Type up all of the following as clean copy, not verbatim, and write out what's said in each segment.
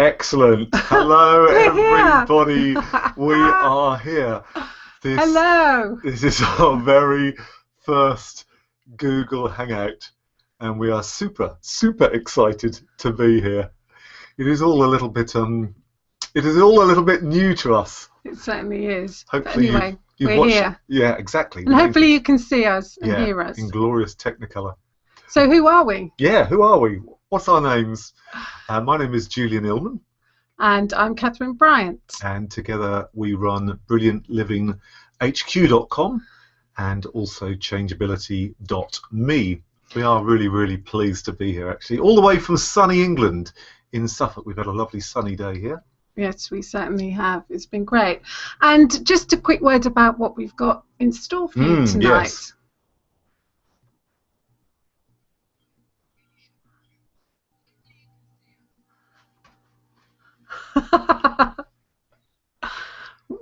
Excellent. Hello, everybody. Here. We are here. Hello. This is our very first Google Hangout, and we are super excited to be here. It is all a little bit new to us. It certainly is. Hopefully, but anyway, you've we're watched, here. Yeah, exactly. And hopefully you can see us and yeah, hear us. in glorious Technicolor. So who are we? Yeah, who are we? What's our names? My name is Julian Illman. And I'm Kathryn Bryant. And together we run brilliantliving.hq.com and also changeability.me. We are really pleased to be here, actually, all the way from sunny England in Suffolk. We've had a lovely sunny day here. Yes, we certainly have. It's been great. And just a quick word about what we've got in store for you tonight. Yes.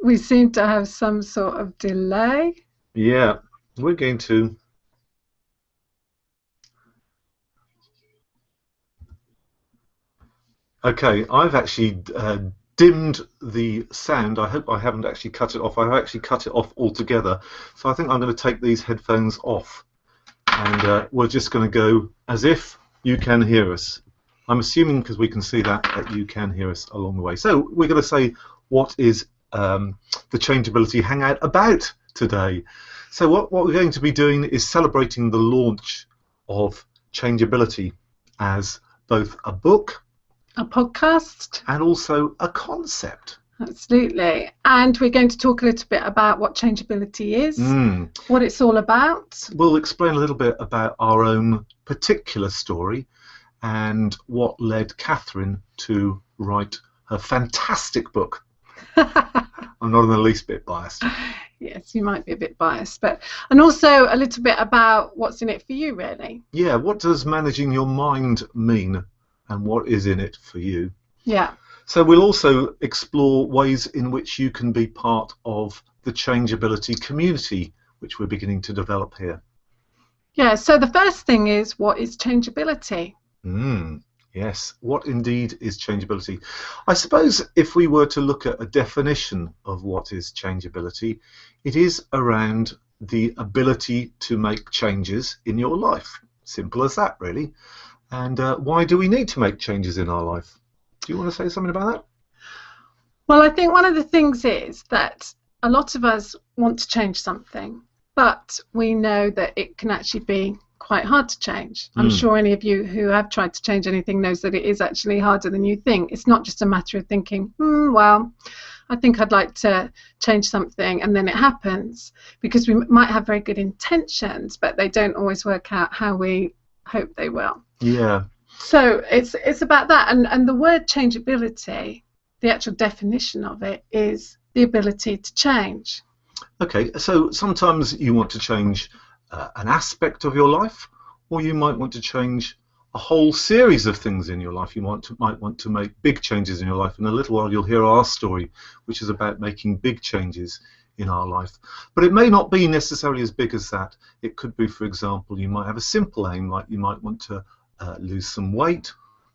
We seem to have some sort of delay. Yeah, we're going to... Okay, I've actually dimmed the sound. I hope I haven't actually cut it off. I've actually cut it off altogether. So I think I'm going to take these headphones off. And we're just going to go as if you can hear us. I'm assuming, because we can see that you can hear us along the way. So we're going to say, what is the Changeability Hangout about today? So what we're going to be doing is celebrating the launch of Changeability as both a book, a podcast, and also a concept. Absolutely. And we're going to talk a little bit about what changeability is, what it's all about. We'll explain a little bit about our own particular story and what led Kathryn to write her fantastic book. I'm not in the least bit biased. Yes, you might be a bit biased, and also a little bit about what's in it for you, really. Yeah, what does managing your mind mean, and what is in it for you? Yeah. So we'll also explore ways in which you can be part of the Changeability community, which we're beginning to develop here. Yeah, so the first thing is, what is changeability? Yes, what indeed is changeability? I suppose if we were to look at a definition of what is changeability, it is around the ability to make changes in your life. Simple as that, really. And why do we need to make changes in our life? Do you want to say something about that? Well, I think one of the things is that a lot of us want to change something, but we know that it can actually be quite hard to change. I'm sure any of you who have tried to change anything knows that it is actually harder than you think. It's not just a matter of thinking, well, I think I'd like to change something, and then it happens, because we might have very good intentions, but they don't always work out how we hope they will. Yeah. So it's about that, and the word changeability, the actual definition of it is the ability to change. Okay, so sometimes you want to change an aspect of your life, or you might want to change a whole series of things in your life. You might want to make big changes in your life. In a little while you'll hear our story, which is about making big changes in our life. But it may not be necessarily as big as that. It could be, for example, you might have a simple aim, like you might want to lose some weight,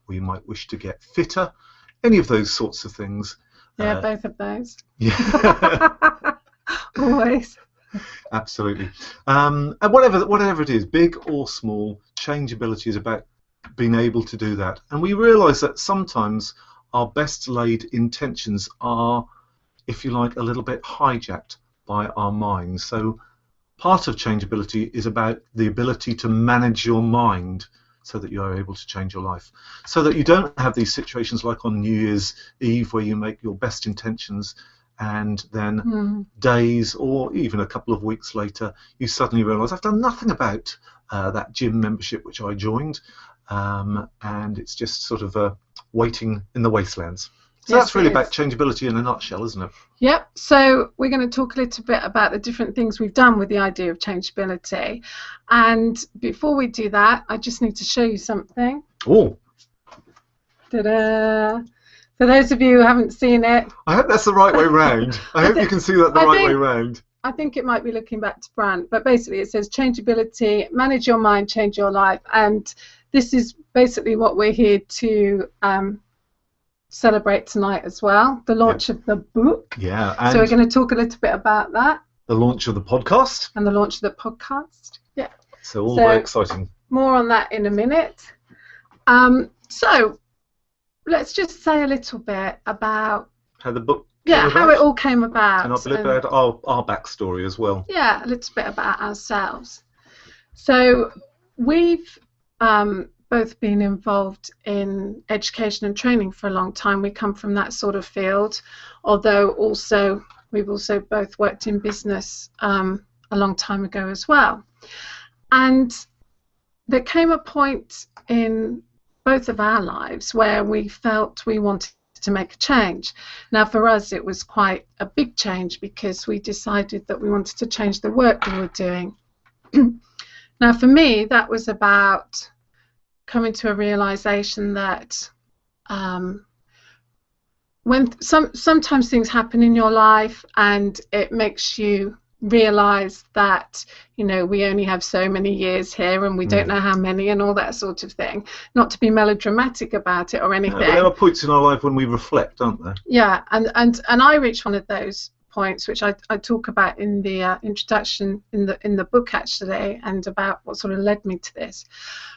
or you might wish to get fitter, any of those sorts of things. Yeah, both of those. Yeah. Always. Absolutely. And whatever it is, big or small, changeability is about being able to do that. And we realise that sometimes our best laid intentions are, if you like, a little bit hijacked by our minds. So part of changeability is about the ability to manage your mind so that you are able to change your life, so that you don't have these situations like on New Year's Eve where you make your best intentions and then days or even a couple of weeks later you suddenly realise, I've done nothing about that gym membership which I joined, and it's just sort of waiting in the wastelands. So Yes, that's really it about is. changeability in a nutshell, isn't it? Yep, so we're going to talk a little bit about the different things we've done with the idea of changeability, and before we do that I just need to show you something. Oh, Ta-da! For those of you who haven't seen it, I hope that's the right way round. I hope you can see that the right way round. I think it might be looking back to Bryant, but basically it says changeability, manage your mind, change your life, and this is basically what we're here to celebrate tonight as well, the launch of the book. Yeah. And so we're going to talk a little bit about that. The launch of the podcast. And the launch of the podcast. Yeah. So all very exciting. More on that in a minute. So let's just say a little bit about how the book how it all came about. And a bit about our backstory as well. Yeah, a little bit about ourselves. So we've both been involved in education and training for a long time. We come from that sort of field, although we've also both worked in business a long time ago as well. And there came a point in both of our lives where we felt we wanted to make a change. Now for us it was quite a big change because we decided that we wanted to change the work we were doing. Now for me that was about coming to a realization that when sometimes things happen in your life and it makes you realize that we only have so many years here and we don't know how many and all that sort of thing. Not to be melodramatic about it or anything. But there are points in our life when we reflect, aren't there? Yeah, and I reached one of those points which I talk about in the introduction in the book actually, and about what sort of led me to this.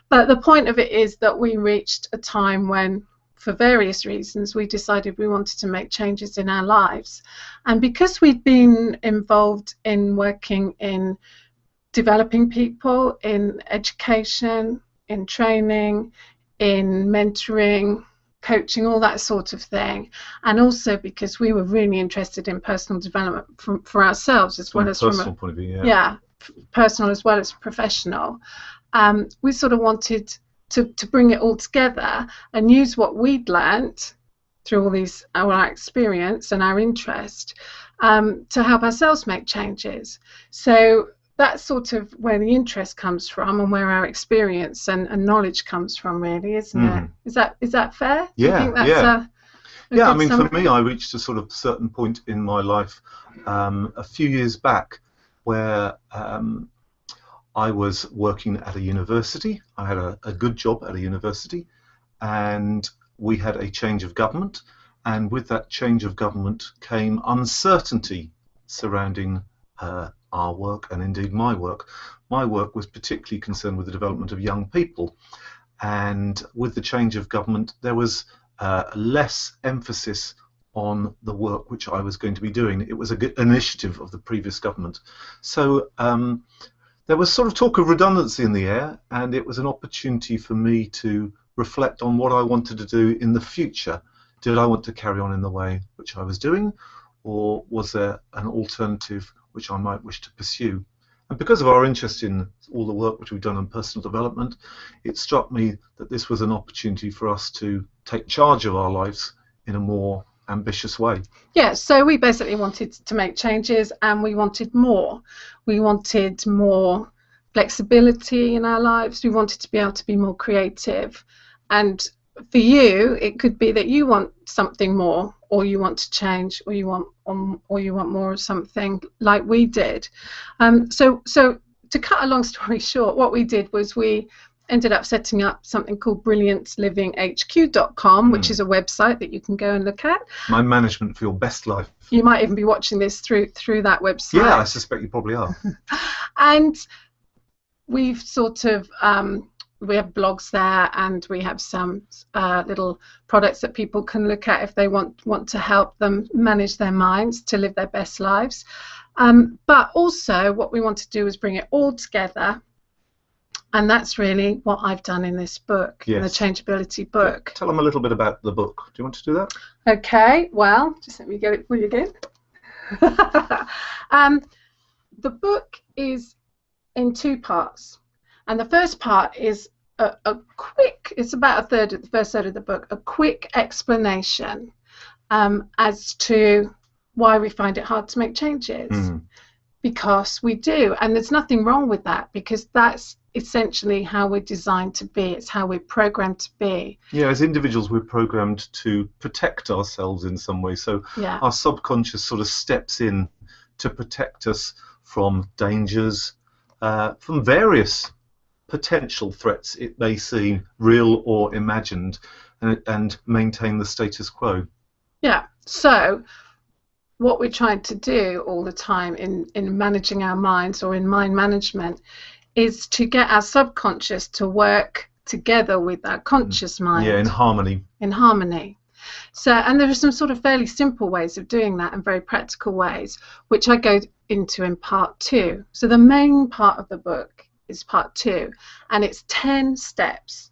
But the point of it is that we reached a time when, for various reasons, we decided we wanted to make changes in our lives. And because we'd been involved in working in developing people, in education, in training, in mentoring, coaching, all that sort of thing, and also because we were really interested in personal development for ourselves as well as from a personal point of view, personal as well as professional, we sort of wanted to bring it all together and use what we'd learnt through all our experience and our interest to help ourselves make changes. So that's sort of where the interest comes from and where our experience and knowledge comes from, really, isn't it? Is that fair? Yeah, Do you think that's I mean, for me, I reached a sort of certain point in my life a few years back where I was working at a university. I had a good job at a university, and we had a change of government, and with that change of government came uncertainty surrounding our work and indeed my work. My work was particularly concerned with the development of young people, and with the change of government there was less emphasis on the work which I was going to be doing. It was a good initiative of the previous government. So there was sort of talk of redundancy in the air, and it was an opportunity for me to reflect on what I wanted to do in the future. Did I want to carry on in the way which I was doing, or was there an alternative which I might wish to pursue? And because of our interest in all the work which we've done on personal development, it struck me that this was an opportunity for us to take charge of our lives in a more ambitious way. Yeah, so we basically wanted to make changes, and we wanted more. We wanted more flexibility in our lives. We wanted to be able to be more creative. And for you, it could be that you want something more, or you want to change, or you want more of something, like we did. So to cut a long story short, what we did was we ended up setting up something called brilliantlivinghq.com, which is a website that you can go and look at. My management for your best life. You might even be watching this through that website. Yeah, I suspect you probably are. And we've sort of we have blogs there, and we have some little products that people can look at if they want to help them manage their minds to live their best lives. But also what we want to do is bring it all together. And that's really what I've done in this book, in the Changeability book. Tell them a little bit about the book. Do you want to do that? Okay, well, just let me get it for you again. The book is in two parts. And the first part is a quick, it's about a third of the first third of the book, a quick explanation as to why we find it hard to make changes. Because we do, and there's nothing wrong with that, because that's essentially how we're designed to be. It's how we're programmed to be. Yeah, as individuals we're programmed to protect ourselves in some way, so our subconscious sort of steps in to protect us from dangers, from various potential threats it may seem, real or imagined, and maintain the status quo. Yeah. So what we're trying to do all the time in managing our minds, or in mind management, is to get our subconscious to work together with our conscious mind. Yeah, in harmony. In harmony. So, and there are some sort of fairly simple ways of doing that, and very practical ways, which I go into in part 2. So the main part of the book is part 2, and it's 10 steps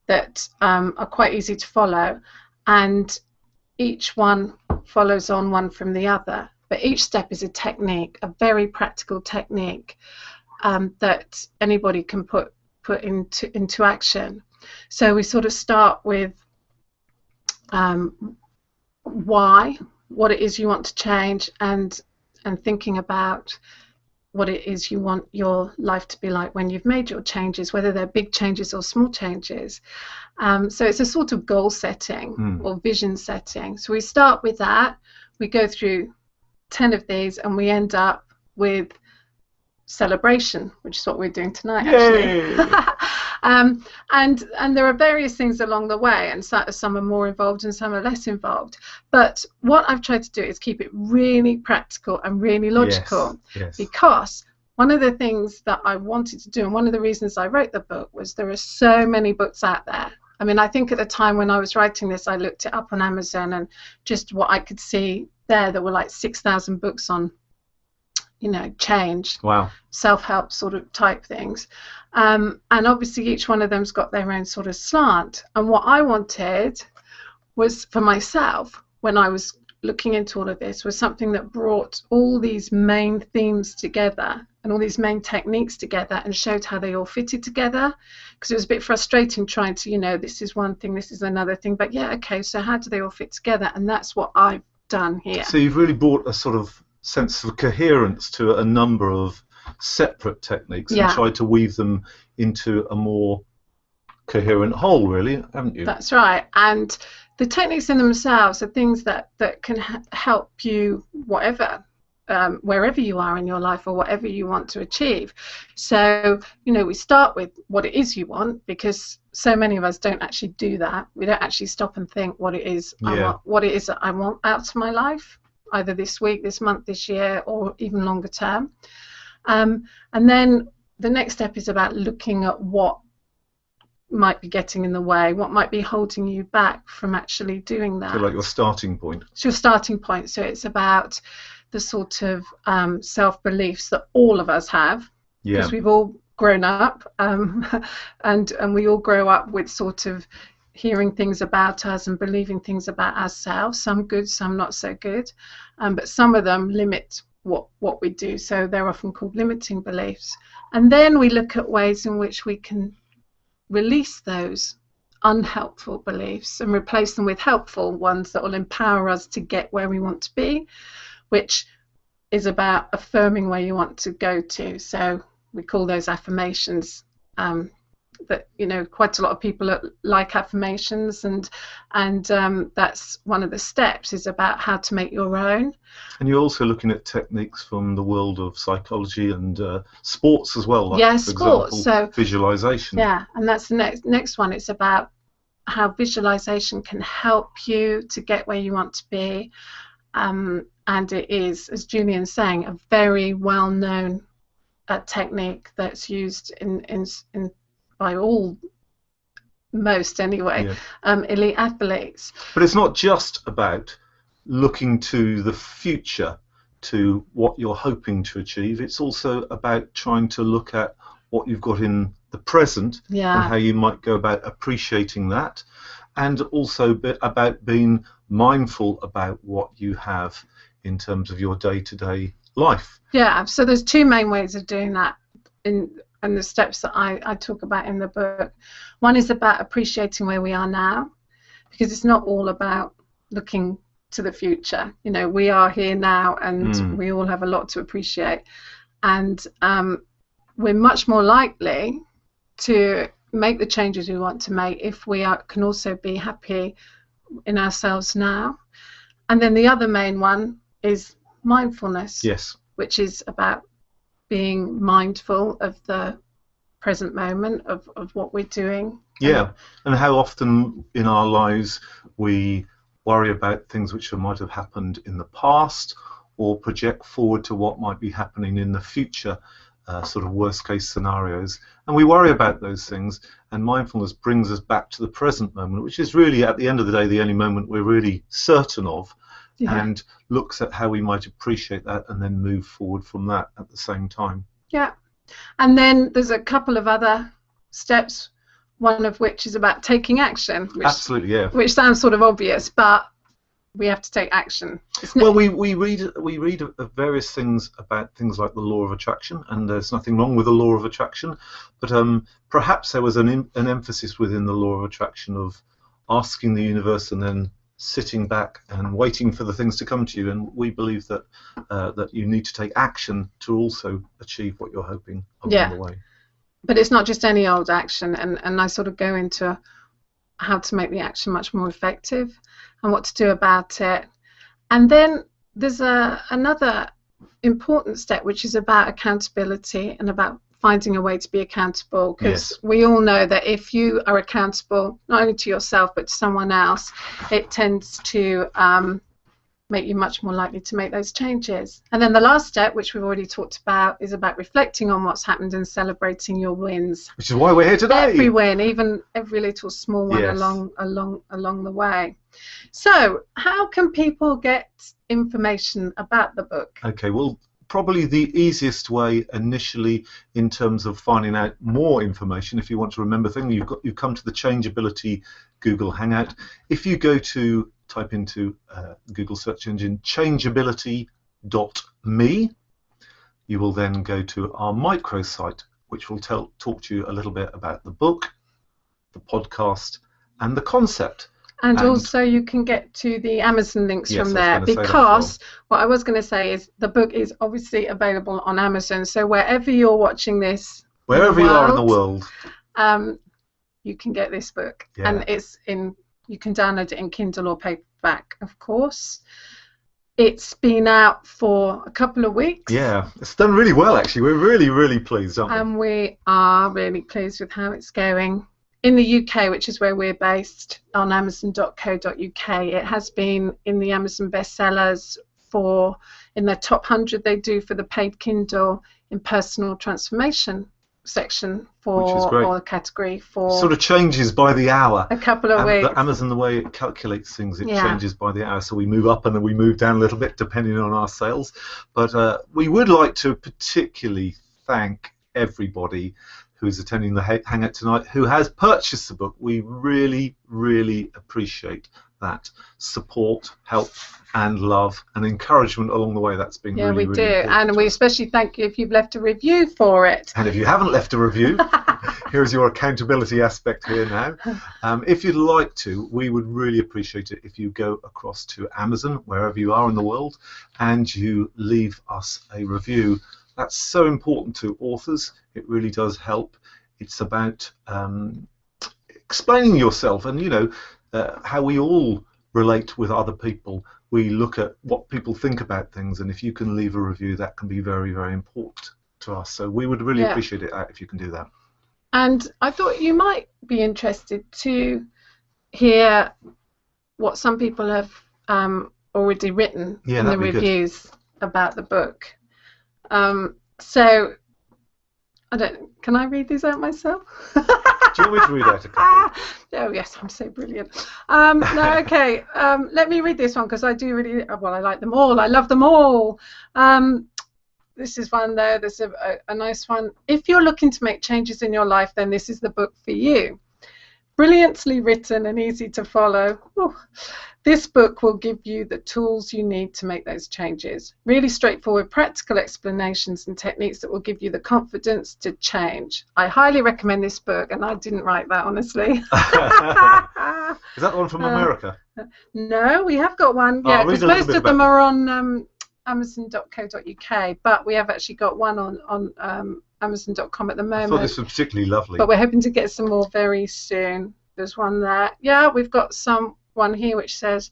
that are quite easy to follow, and each one follows on one from the other. But each step is a technique, a very practical technique that anybody can put into action. So we sort of start with why, what it is you want to change, and thinking about what it is you want your life to be like when you've made your changes, whether they're big changes or small changes. So it's a sort of goal setting or vision setting. So we start with that, we go through 10 of these, and we end up with celebration, which is what we're doing tonight. Yay! Actually. And there are various things along the way, and some are more involved and some are less involved. But what I've tried to do is keep it really practical and really logical. Yes. Because one of the things that I wanted to do, and one of the reasons I wrote the book, was there are so many books out there. I mean, I think at the time when I was writing this, I looked it up on Amazon, and just what I could see there were like 6,000 books on, change, wow, self-help sort of type things, and obviously each one of them's got their own sort of slant. And what I wanted was, for myself, when I was looking into all of this, was something that brought all these main themes together and all these main techniques together, and showed how they all fitted together. Because it was a bit frustrating trying to, this is one thing, this is another thing, but yeah, okay, so how do they all fit together? And that's what I've done here. So you've really brought a sort of sense of coherence to a number of separate techniques, and tried to weave them into a more coherent whole, really, haven't you? That's right. And the techniques in themselves are things that can help you, whatever, wherever you are in your life, or whatever you want to achieve. So, we start with what it is you want, because so many of us don't actually do that. We don't actually stop and think what it is I want, what it is that I want out of my life, either this week, this month, this year, or even longer term. And then the next step is about looking at what might be getting in the way, what might be holding you back from actually doing that. So like your starting point. It's your starting point. So it's about the sort of self-beliefs that all of us have, because we've all grown up, and we all grow up with sort of hearing things about us and believing things about ourselves, some good, some not so good, but some of them limit what we do. So they're often called limiting beliefs. And then we look at ways in which we can release those unhelpful beliefs and replace them with helpful ones that will empower us to get where we want to be, which is about affirming where you want to go to. So we call those affirmations. That quite a lot of people like affirmations, and that's one of the steps, is about how to make your own. And you're also looking at techniques from the world of psychology and sports as well. Like, for sports. Example, so visualization. Yeah, and that's the next one. It's about how visualization can help you to get where you want to be, and it is, as Julian's saying, a very well-known technique that's used in by most anyway, elite athletes. But it's not just about looking to the future, to what you're hoping to achieve. It's also about trying to look at what you've got in the present, and how you might go about appreciating that, and also about being mindful about what you have in terms of your day-to-day life. Yeah, so there's two main ways of doing that and the steps that I talk about in the book. One is about appreciating where we are now, because it's not all about looking to the future. We are here now, and we all have a lot to appreciate, and we're much more likely to make the changes we want to make if we can also be happy in ourselves now. And then the other main one is mindfulness, yes, which is about being mindful of the present moment of what we're doing. Yeah, and how often in our lives we worry about things which might have happened in the past, or project forward to what might be happening in the future, sort of worst case scenarios, and we worry about those things, and mindfulness brings us back to the present moment, which is really at the end of the day the only moment we're really certain of, and looks at how we might appreciate that and then move forward from that at the same time. Yeah, and then there's a couple of other steps, one of which is about taking action, which, absolutely, yeah, which sounds sort of obvious, but we have to take action. Well, we read various things about things like the law of attraction, and there's nothing wrong with the law of attraction, but perhaps there was an emphasis within the law of attraction of asking the universe and then sitting back and waiting for the things to come to you, and we believe that that you need to take action to also achieve what you're hoping along the way. But it's not just any old action, and I sort of go into how to make the action much more effective and what to do about it. And then there's another important step, which is about accountability and about finding a way to be accountable, because we all know that if you are accountable not only to yourself but to someone else, it tends to make you much more likely to make those changes. And then the last step, which we've already talked about, is about reflecting on what's happened and celebrating your wins. Which is why we're here today. Every win, even every little small one along the way. So, how can people get information about the book? Okay, well, probably the easiest way initially in terms of finding out more information, if you want to remember things, you've come to the Changeability Google Hangout. If you go to type into Google search engine changeability.me, you will then go to our microsite, which will talk to you a little bit about the book, the podcast, and the concept. And also you can get to the Amazon links from there, because what I was going to say is the book is obviously available on Amazon, so wherever you're watching this, wherever you are in the world, you can get this book, and you can download it in Kindle or paperback, of course. It's been out for a couple of weeks. Yeah, it's done really well, actually. We're really, really pleased, aren't we? And we are really pleased with how it's going. In the UK, which is where we're based, on Amazon.co.uk, it has been in the Amazon bestsellers in the top 100 they do for the paid Kindle in personal transformation section or the category for. It sort of changes by the hour. A couple of weeks. Amazon, the way it calculates things, it changes by the hour. So we move up and then we move down a little bit depending on our sales. But we would like to particularly thank everybody who's attending the Hangout tonight, who has purchased the book. We really, really appreciate that support, help, and love and encouragement along the way. That's been really, really important. Yeah, we do. And we especially thank you if you've left a review for it. And if you haven't left a review, here's your accountability aspect here now. If you'd like to, we would really appreciate it if you go across to Amazon, wherever you are in the world, and you leave us a review. That's so important to authors. It really does help. It's about explaining yourself, and how we all relate with other people. We look at what people think about things, and if you can leave a review, that can be very, very important to us. So we would really appreciate it if you can do that. And I thought you might be interested to hear what some people have already written in the reviews about the book. So, can I read these out myself? Do you want me to read out a couple? Oh yes, I'm so brilliant. No, okay. Let me read this one because I do really, well, I like them all. I love them all. This is one though. There's a nice one. If you're looking to make changes in your life, then this is the book for you. Brilliantly written and easy to follow. Ooh. This book will give you the tools you need to make those changes. Really straightforward, practical explanations and techniques that will give you the confidence to change. I highly recommend this book, and I didn't write that, honestly. Is that the one from America? No, we have got one. Yeah, because most of them are on Amazon.co.uk, but we have actually got one on Amazon.com at the moment. I thought this was particularly lovely. But we're hoping to get some more very soon. There's one there. Yeah, we've got one here which says,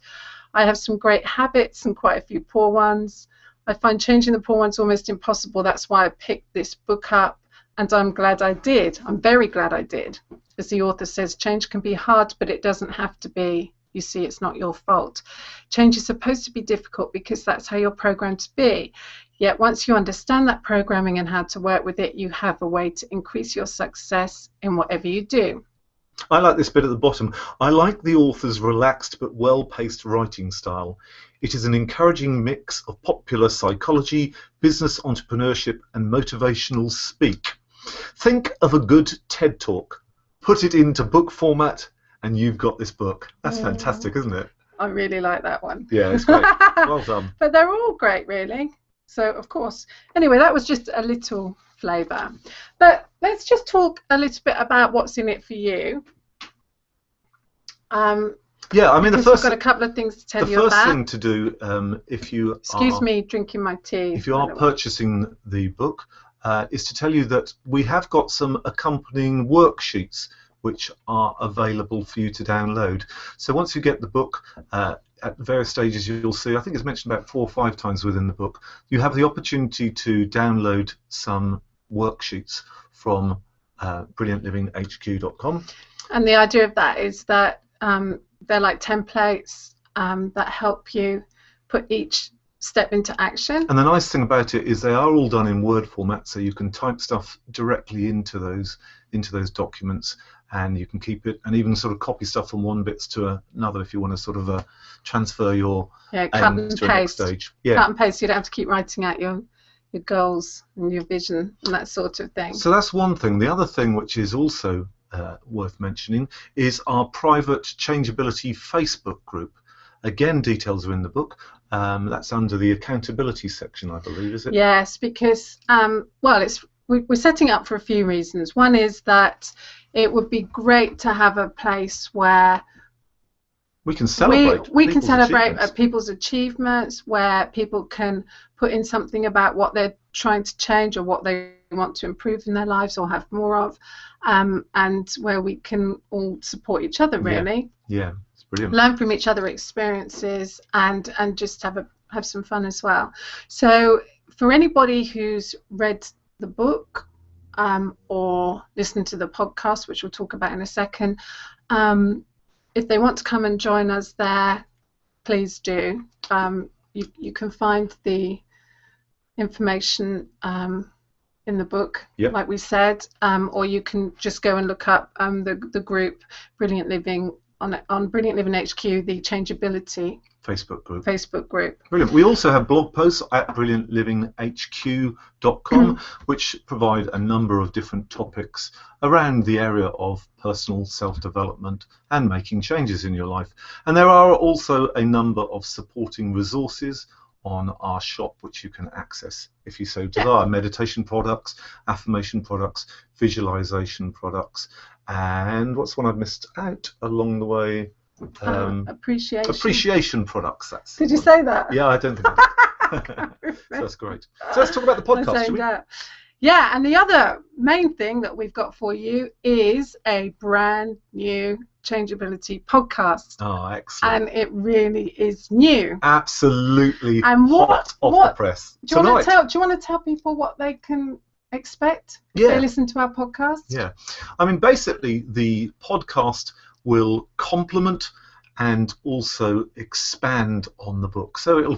I have some great habits and quite a few poor ones. I find changing the poor ones almost impossible. That's why I picked this book up. and I'm glad I did. I'm very glad I did. As the author says, change can be hard, but it doesn't have to be. You see, it's not your fault. Change is supposed to be difficult because that's how you're programmed to be. Yet once you understand that programming and how to work with it, you have a way to increase your success in whatever you do. I like this bit at the bottom. I like the author's relaxed but well-paced writing style. It is an encouraging mix of popular psychology, business entrepreneurship, and motivational speak. Think of a good TED Talk. Put it into book format, and you've got this book. That's fantastic, isn't it? I really like that one. Yeah, it's great. Well done. But they're all great, really. So, of course. Anyway, that was just a little flavour. But let's just talk a little bit about what's in it for you. Yeah, I mean, I've got a couple of things to tell you about. The first thing to do, if you Excuse me, drinking my tea. If you are purchasing the book, is to tell you that we have got some accompanying worksheets which are available for you to download. So once you get the book, at the various stages you'll see, I think it's mentioned about 4 or 5 times within the book, you have the opportunity to download some worksheets from brilliantliving.hq.com. And the idea of that is that they're like templates that help you put each step into action. And the nice thing about it is they are all done in Word format, so you can type stuff directly into those documents, and you can keep it and even sort of copy stuff from one bit to another if you want to sort of transfer your cut aims and to the next paste. stage. Yeah. Cut and paste, so you don't have to keep writing out your goals and your vision and that sort of thing. So that's one thing. The other thing which is also worth mentioning is our private Changeability Facebook group. Again, details are in the book. That's under the accountability section, I believe, is it? Yes, because well, we're setting up for a few reasons. One is that it would be great to have a place where we can celebrate. We can celebrate people's achievements, where people can put in something about what they're trying to change or what they want to improve in their lives or have more of, and where we can all support each other, really. Yeah, it's brilliant. Learn from each other's experiences and just have some fun as well. So for anybody who's read the book or listened to the podcast, which we'll talk about in a second, if they want to come and join us there, please do. You can find the information in the book, like we said, or you can just go and look up the group Brilliant Living on Brilliant Living HQ, the Changeability Facebook group. Brilliant. We also have blog posts at brilliantliving.hq.com which provide a number of different topics around the area of personal self-development and making changes in your life. And there are also a number of supporting resources on our shop which you can access if you so desire. Meditation products, affirmation products, visualization products, and what's one I've missed out along the way? Appreciation products. Did you say that? Yeah, I don't think I did. So that's great. So let's talk about the podcast, shall we? Yeah, and the other main thing that we've got for you is a brand new Changeability podcast. Oh, excellent. And it really is new. Absolutely hot off the press. Do you want to tell people what they can expect if they listen to our podcast? Yeah. I mean, basically, the podcast will complement and also expand on the book. So it'll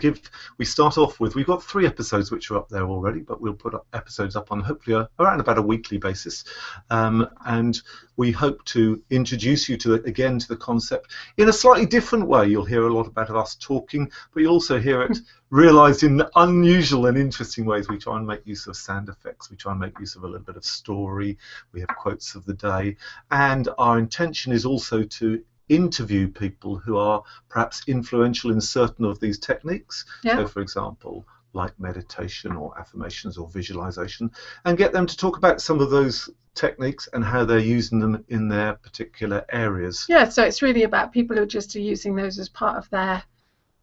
we start off with, we've got 3 episodes which are up there already, but we'll put episodes up on hopefully around about a weekly basis. And we hope to introduce you to the concept in a slightly different way. You'll hear a lot about us talking, but you'll also hear it realized in unusual and interesting ways. We try and make use of sound effects. We try and make use of a little bit of story. We have quotes of the day. And our intention is also to interview people who are perhaps influential in certain of these techniques. So, for example, like meditation or affirmations or visualization, and get them to talk about some of those techniques and how they're using them in their particular areas. Yeah, so it's really about people who just are using those as part of their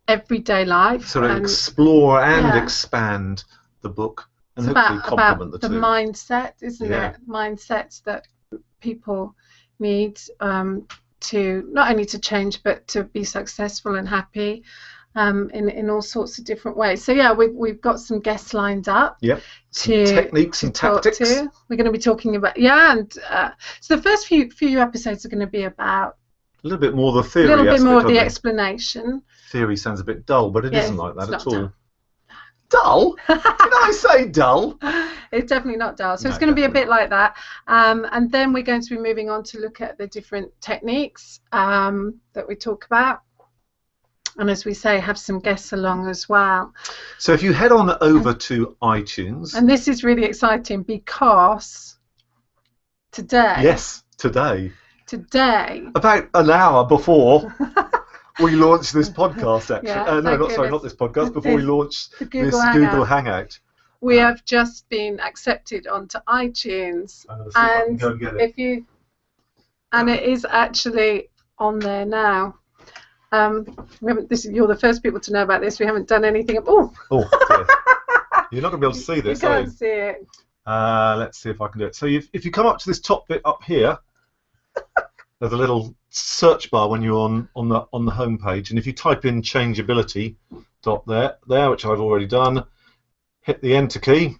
everyday life. Sort of explore and expand the book and hopefully complement the two. The mindset, isn't it? Mindsets that people need to not only to change but to be successful and happy. in all sorts of different ways. So yeah, we've got some guests lined up. Yep. To techniques and tactics. We're going to be talking about and so the first few episodes are going to be about a little bit more the theory. A little bit more of the explanation. Theory sounds a bit dull, but it isn't like that at all. Dull? Did I say dull? It's definitely not dull. So it's going to be a bit like that. And then we're going to be moving on to look at the different techniques that we talk about. And as we say, have some guests along as well. So if you head on over to iTunes. And this is really exciting because today. Yes, today. Today. About an hour before we launched this podcast, actually. Yeah, not this podcast, before we launched this Google Hangout. We have just been accepted onto iTunes. And if you, and it is actually on there now. You're the first people to know about this. We haven't done anything. Oh dear. You're not going to be able to see this, you can't see it. Let's see if I can do it. So if you come up to this top bit up here, there's a little search bar when you're on the home page, and if you type in changeability there, which I've already done, hit the enter key,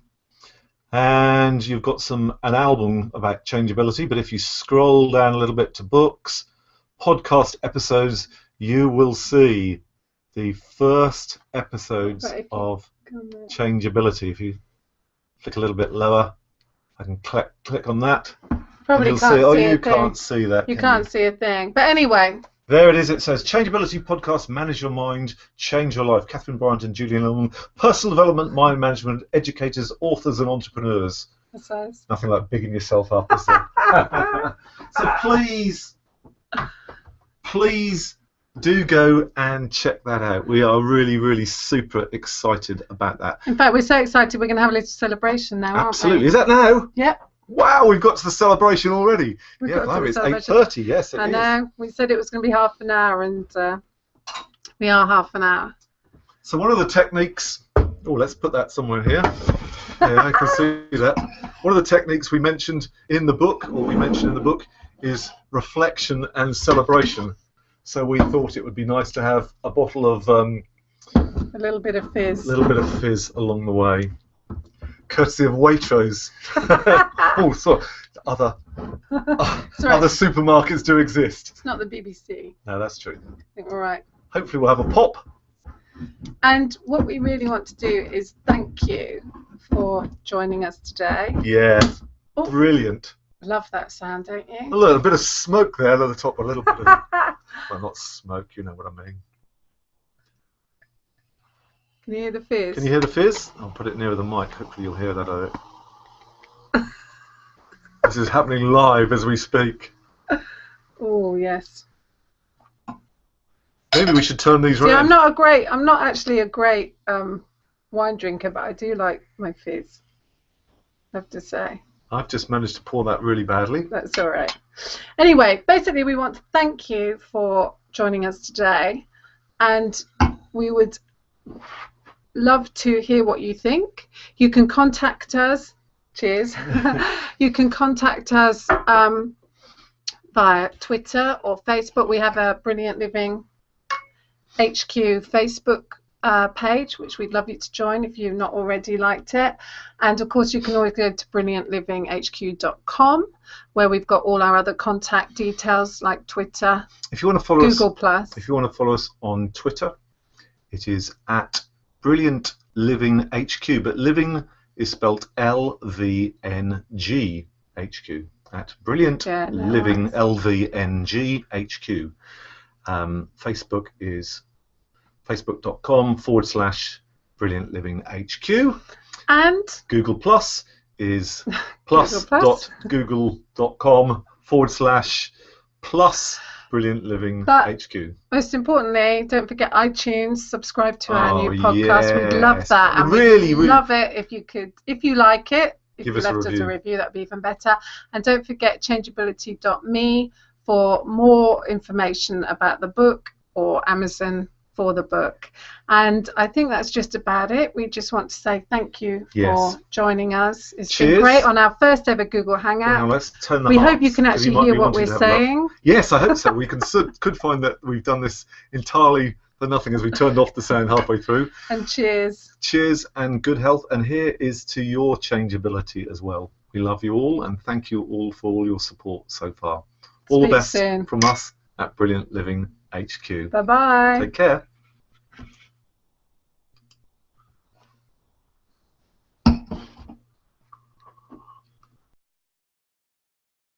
and you've got an album about changeability. But if you scroll down a little bit to books, podcast episodes, you will see the first episodes of changeability. If you click a little bit lower, I can click on that. Probably you'll can't see. see Oh, a you thing. can't see that. You can't see a thing. But anyway. There it is. It says Changeability Podcast, Manage Your Mind, Change Your Life. Kathryn, Bryant and Julian Illman. Personal development, mind management, educators, authors and entrepreneurs. It says. Nothing like bigging yourself up, is there? So please do go and check that out. We are really, really super excited about that. In fact, we're so excited we're going to have a little celebration now, Absolutely. aren't we? Is that now? Yep. Wow, we've got to the celebration already. It's 8:30. Yes, it is. I know. We said it was going to be half an hour, and we are half an hour. So one of the techniques... Oh, let's put that somewhere here. Yeah, I can see that. One of the techniques we mentioned in the book, is reflection and celebration. So we thought it would be nice to have a bottle of... a little bit of fizz. A little bit of fizz along the way. Courtesy of Waitrose. Oh, sorry. Other supermarkets do exist. It's not the BBC. No, that's true. I think we're right. Hopefully we'll have a pop. And what we really want to do is thank you for joining us today. Yeah, brilliant. Love that sound, don't you? A little bit of smoke there at the top, a little bit of... well, not smoke, you know what I mean. Can you hear the fizz? Can you hear the fizz? I'll put it nearer the mic. Hopefully you'll hear that of it. This is happening live as we speak. Oh, yes. Maybe we should turn these around. I'm not actually a great wine drinker, but I do like my fizz, I have to say. I've just managed to pour that really badly. That's all right. Anyway, basically we want to thank you for joining us today, and we would love to hear what you think. You can contact us. Cheers. You can contact us via Twitter or Facebook. We have a Brilliant Living HQ Facebook page, which we'd love you to join if you've not already liked it. And of course you can always go to brilliantlivinghq.com, where we've got all our other contact details like Twitter, if you want to follow Google Plus. If you want to follow us on Twitter, it is at Brilliant Living HQ, but living is spelled LVNG HQ, at Brilliant Living LVNG HQ. Facebook is facebook.com/Brilliant Living HQ. And Google Plus is plus.google.com/plus Brilliant Living HQ. Most importantly, don't forget iTunes. Subscribe to our new podcast. Yes. We'd love that. And really love it if you like it. If Give you us left a us a review, that'd be even better. And don't forget changeability.me for more information about the book, or Amazon for the book. And I think that's just about it. We just want to say thank you for joining us. It's been great on our first ever Google Hangout. Now let's turn the We hope you can actually hear what we're saying. Yes, I hope so. We could find that we've done this entirely for for nothing as we turned off the sound halfway through. And cheers. Cheers and good health. And here is to your changeability as well. We love you all and thank you all for all your support so far. All the best soon. from us at Brilliant Living HQ. Bye-bye. Take care.